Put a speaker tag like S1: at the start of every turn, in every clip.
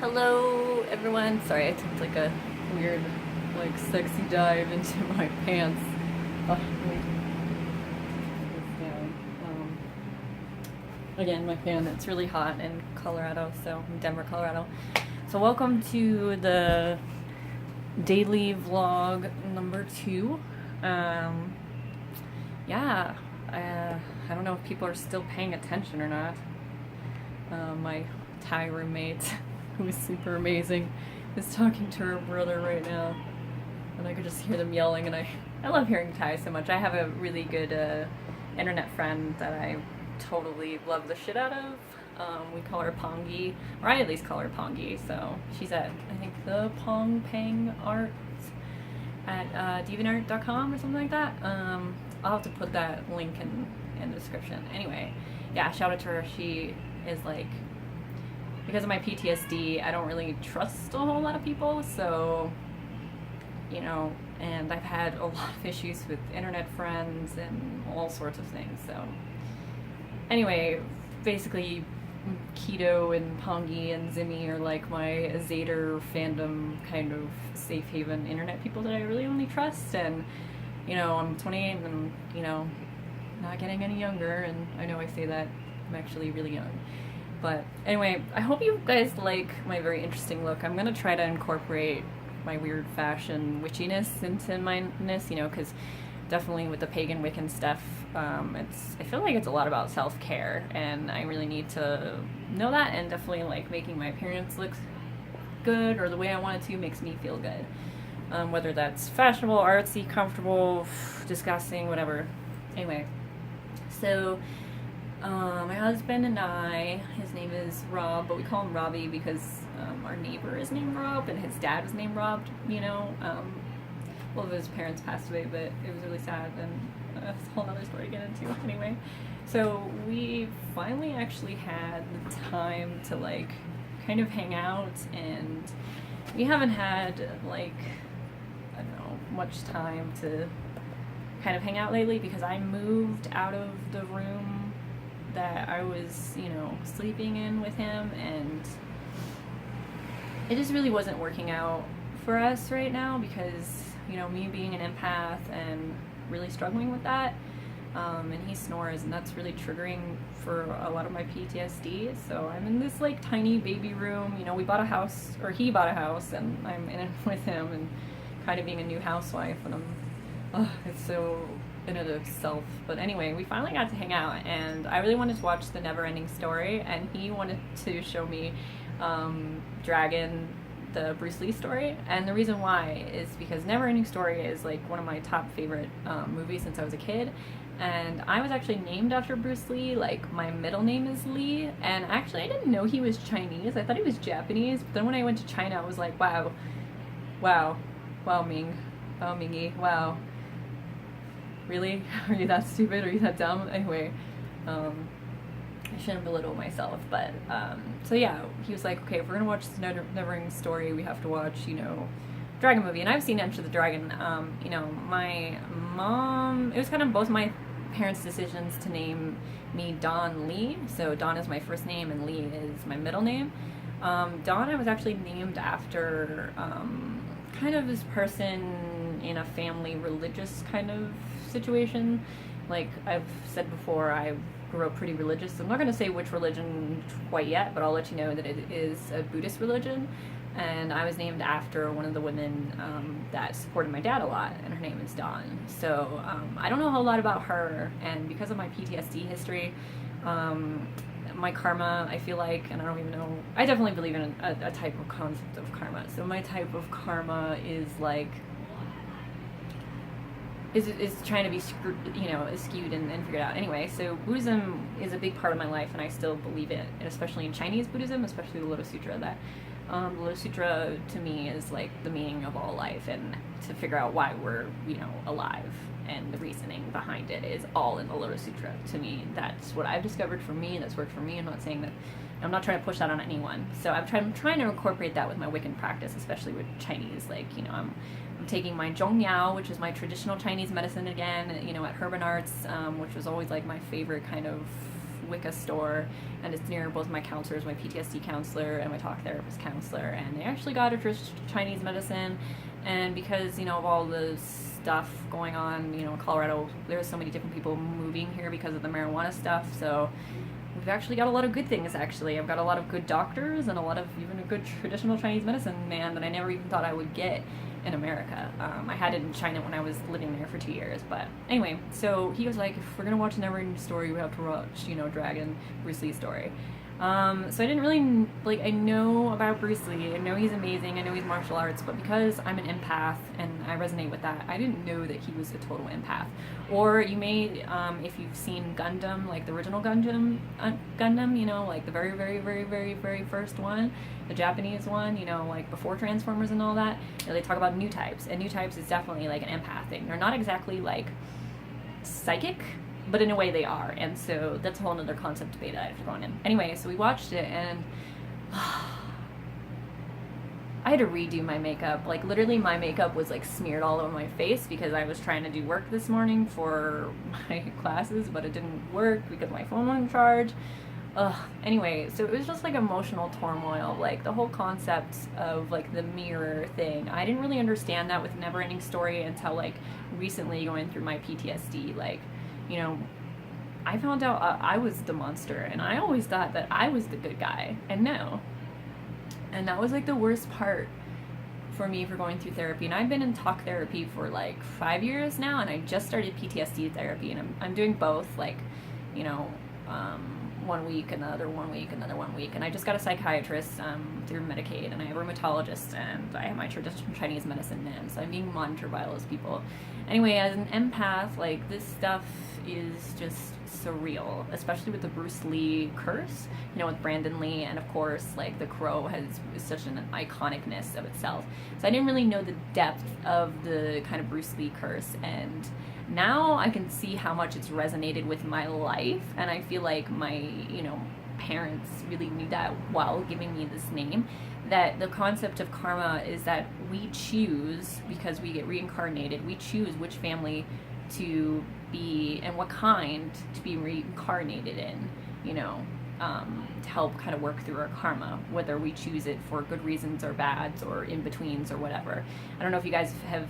S1: Hello everyone. Sorry, I took like a weird, like sexy dive into my pants. Oh, wait. It's down. Again, my fan, it's really hot in Colorado, so in Denver, Colorado. So welcome to the daily vlog number 2. Yeah, I don't know if people are still paying attention or not. My Thai roommate, who is super amazing, is talking to her brother right now, and I could just hear them yelling, and I love hearing Thai so much. I have a really good internet friend that I totally love the shit out of. We call her Pongy, or I at least call her Pongy, so she's at, I think, the Pong Pang Art at deviantart.com or something like that. I'll have to put that link in the description. Anyway, yeah, shout out to her. She is like, because of my PTSD, I don't really trust a whole lot of people, so, you know, and I've had a lot of issues with internet friends and all sorts of things, so. Anyway, basically, Keto and Pongy and Zimmy are like my Zader fandom kind of safe haven internet people that I really only trust, and, you know, I'm 28 and I'm, you know, not getting any younger, and I know I say that, I'm actually really young. But anyway, I hope you guys like my very interesting look. I'm gonna try to incorporate my weird fashion witchiness into myness, you know, because definitely with the pagan Wiccan stuff, I feel like it's a lot about self-care, and I really need to know that, and definitely like making my appearance look good or the way I want it to makes me feel good. Whether that's fashionable, artsy, comfortable, disgusting, whatever. Anyway, so my husband and I, his name is Rob, but we call him Robbie because our neighbor is named Rob and his dad was named Rob, you know. Both of his parents passed away, but it was really sad, and that's a whole other story to get into. Anyway, so we finally actually had the time to like kind of hang out, and we haven't had like, I don't know, much time to kind of hang out lately because I moved out of the room that I was, you know, sleeping in with him, and it just really wasn't working out for us right now because, you know, me being an empath and really struggling with that, and he snores, and that's really triggering for a lot of my PTSD. So I'm in this like tiny baby room, you know, we bought a house, or he bought a house, and I'm in it with him, and kind of being a new housewife, and it's so in and of itself. But anyway, we finally got to hang out, and I really wanted to watch The Never-Ending Story, and he wanted to show me Dragon, the Bruce Lee story. And the reason why is because Never-Ending Story is like one of my top favorite movies since I was a kid, and I was actually named after Bruce Lee. Like, my middle name is Lee, and actually I didn't know he was Chinese. I thought he was Japanese, but then when I went to China I was like, wow, Mingy, wow. Really? Are you that stupid? Are you that dumb? Anyway, I shouldn't belittle myself, but, so yeah, he was like, okay, if we're gonna watch this Never-Ending Story, we have to watch, you know, Dragon movie, and I've seen Enter the Dragon. You know, my mom, it was kind of both my parents' decisions to name me Dawn Lee, so Dawn is my first name, and Lee is my middle name. Dawn, I was actually named after, kind of this person in a family religious kind of situation. Like I've said before, I grew up pretty religious. I'm not going to say which religion quite yet, but I'll let you know that it is a Buddhist religion, and I was named after one of the women that supported my dad a lot, and her name is Dawn. So I don't know a whole lot about her, and because of my PTSD history, my karma, I feel like, and I don't even know, I definitely believe in a type of concept of karma. So my type of karma is like, is trying to be, you know, skewed and figured out. Anyway, so Buddhism is a big part of my life, and I still believe it, and especially in Chinese Buddhism, especially the Lotus Sutra. That the Lotus Sutra to me is like the meaning of all life, and to figure out why we're, you know, alive, and the reasoning behind it is all in the Lotus Sutra. To me, that's what I've discovered for me, that's worked for me. I'm not saying that, I'm not trying to push that on anyone. So I'm trying to incorporate that with my Wiccan practice, especially with Chinese. Like, you know, I'm taking my Zhongyao, which is my traditional Chinese medicine again, you know, at Urban Arts, which was always like my favorite kind of Wicca store, and it's near both my counselors, my PTSD counselor and my talk therapist counselor, and they actually got her Chinese medicine. And because, you know, of all the stuff going on, you know, in Colorado, there's so many different people moving here because of the marijuana stuff, so we've actually got a lot of good things, actually. I've got a lot of good doctors and a lot of even a good traditional Chinese medicine man that I never even thought I would get in America. I had it in China when I was living there for 2 years, but anyway, so he was like, if we're gonna watch a Neverending Story, we have to watch, you know, Dragon, Bruce Lee story. So I didn't really, like, I know about Bruce Lee, I know he's amazing, I know he's martial arts, but because I'm an empath and I resonate with that, I didn't know that he was a total empath. Or you may, if you've seen Gundam, like the original Gundam, you know, like the very, very, very, very, very first one, the Japanese one, you know, like before Transformers and all that, you know, they talk about new types, and new types is definitely like an empath thing. They're not exactly like psychic, but in a way they are, and so that's a whole other concept debate that I've thrown in. Anyway, so we watched it, and I had to redo my makeup. Like, literally my makeup was like smeared all over my face because I was trying to do work this morning for my classes, but it didn't work because my phone wasn't charged. Anyway, so it was just like emotional turmoil, like the whole concept of like the mirror thing. I didn't really understand that with Neverending Story until like recently, going through my PTSD. Like, you know, I found out I was the monster, and I always thought that I was the good guy, and no. And that was like the worst part for me for going through therapy. And I've been in talk therapy for like 5 years now, and I just started PTSD therapy, and I'm doing both, like, you know, 1 week, another 1 week, another 1 week. And I just got a psychiatrist through Medicaid, and I have a rheumatologist, and I have my traditional Chinese medicine man, so I'm being monitored by all those people. Anyway, as an empath, like, this stuff is just surreal, especially with the Bruce Lee curse, you know, with Brandon Lee, and of course, like, The Crow is such an iconicness of itself. So I didn't really know the depth of the kind of Bruce Lee curse, and now I can see how much it's resonated with my life, and I feel like my, you know, parents really knew that while giving me this name, that the concept of karma is that we choose, because we get reincarnated, we choose which family to be and what kind to be reincarnated in, you know, to help kind of work through our karma, whether we choose it for good reasons or bads or in-betweens or whatever. I don't know if you guys have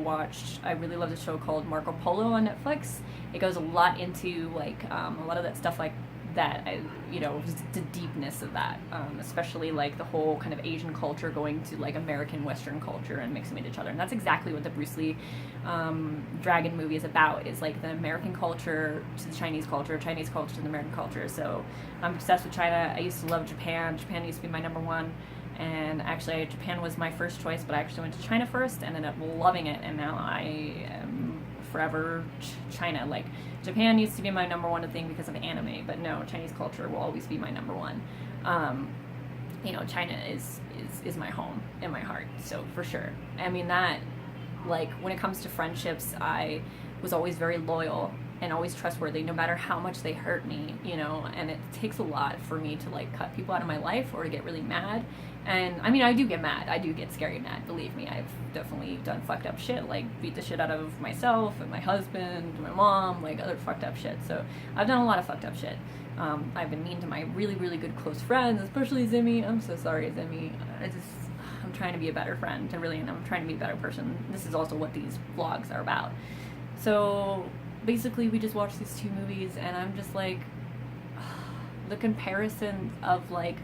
S1: watched, I really love the show called Marco Polo on Netflix. It goes a lot into like a lot of that stuff like that, you know, the deepness of that, especially like the whole kind of Asian culture going to like American Western culture and mixing with each other. And that's exactly what the Bruce Lee Dragon movie is about, is like the American culture to the Chinese culture to the American culture. So I'm obsessed with China. I used to love Japan. Japan used to be my number one. And actually, Japan was my first choice, but I actually went to China first and ended up loving it. And now I am forever China. Like, Japan used to be my number one thing because of anime, but no, Chinese culture will always be my number one. You know, China is my home in my heart, so for sure. I mean, that, like, when it comes to friendships, I was always very loyal and always trustworthy, no matter how much they hurt me, you know, and it takes a lot for me to, like, cut people out of my life or to get really mad. And, I mean, I do get mad. I do get scary mad, believe me. I've definitely done fucked up shit, like beat the shit out of myself and my husband, my mom, like other fucked up shit. So I've done a lot of fucked up shit. I've been mean to my really, really good close friends, especially Zimmy. I'm so sorry, Zimmy. I'm trying to be a better friend. I'm trying to be a better person. This is also what these vlogs are about. So basically, we just watched these two movies, and I'm just like, the comparison of like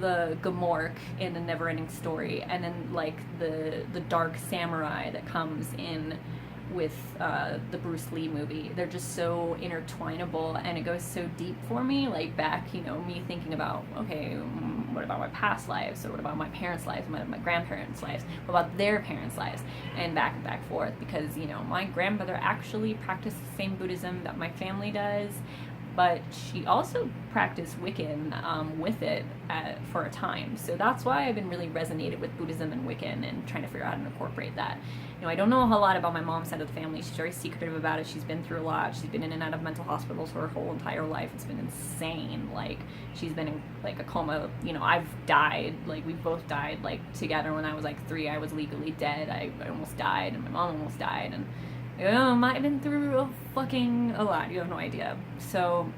S1: the Gamork in the Neverending Story, and then like the dark samurai that comes in with the Bruce Lee movie. They're just so intertwinable, and it goes so deep for me. Like, back, you know, me thinking about, okay, what about my past lives, or what about my parents' lives, my grandparents' lives, what about their parents' lives, and back and back forth, because, you know, my grandmother actually practiced the same Buddhism that my family does, but she also practiced Wiccan with it for a time. So that's why I've been really resonated with Buddhism and Wiccan and trying to figure out how to incorporate that. You know, I don't know a whole lot about my mom's side of the family. She's very secretive about it. She's been through a lot. She's been in and out of mental hospitals her whole entire life. It's been insane. Like, she's been in like a coma. You know, I've died. Like, we both died like together when I was like 3. I was legally dead. I almost died, and my mom almost died, and I've been through a lot. You have no idea. So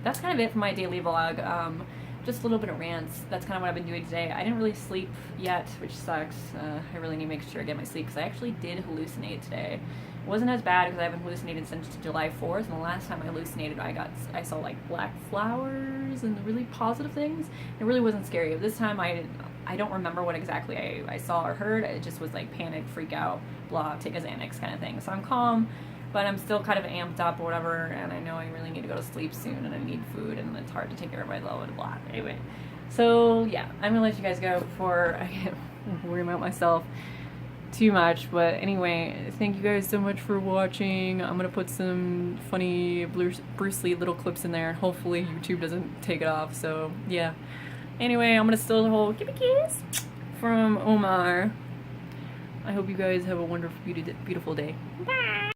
S1: that's kind of it for my daily vlog. Just a little bit of rants. That's kind of what I've been doing today. I didn't really sleep yet, which sucks. I really need to make sure I get my sleep because I actually did hallucinate today. It wasn't as bad because I haven't hallucinated since July 4th, and the last time I hallucinated I saw like black flowers and really positive things. It really wasn't scary. This time I don't remember what exactly I saw or heard. It just was like panic, freak out, blah, take a Xanax kind of thing. So I'm calm, but I'm still kind of amped up or whatever, and I know I really need to go to sleep soon, and I need food, and it's hard to take care of my low and blah. Anyway, so yeah, I'm gonna let you guys go before I worry about myself too much. But anyway, thank you guys so much for watching. I'm gonna put some funny Bruce Lee little clips in there, and hopefully YouTube doesn't take it off. So yeah. Anyway, I'm gonna steal the whole give me a kiss from Omar. I hope you guys have a wonderful, beautiful day. Bye.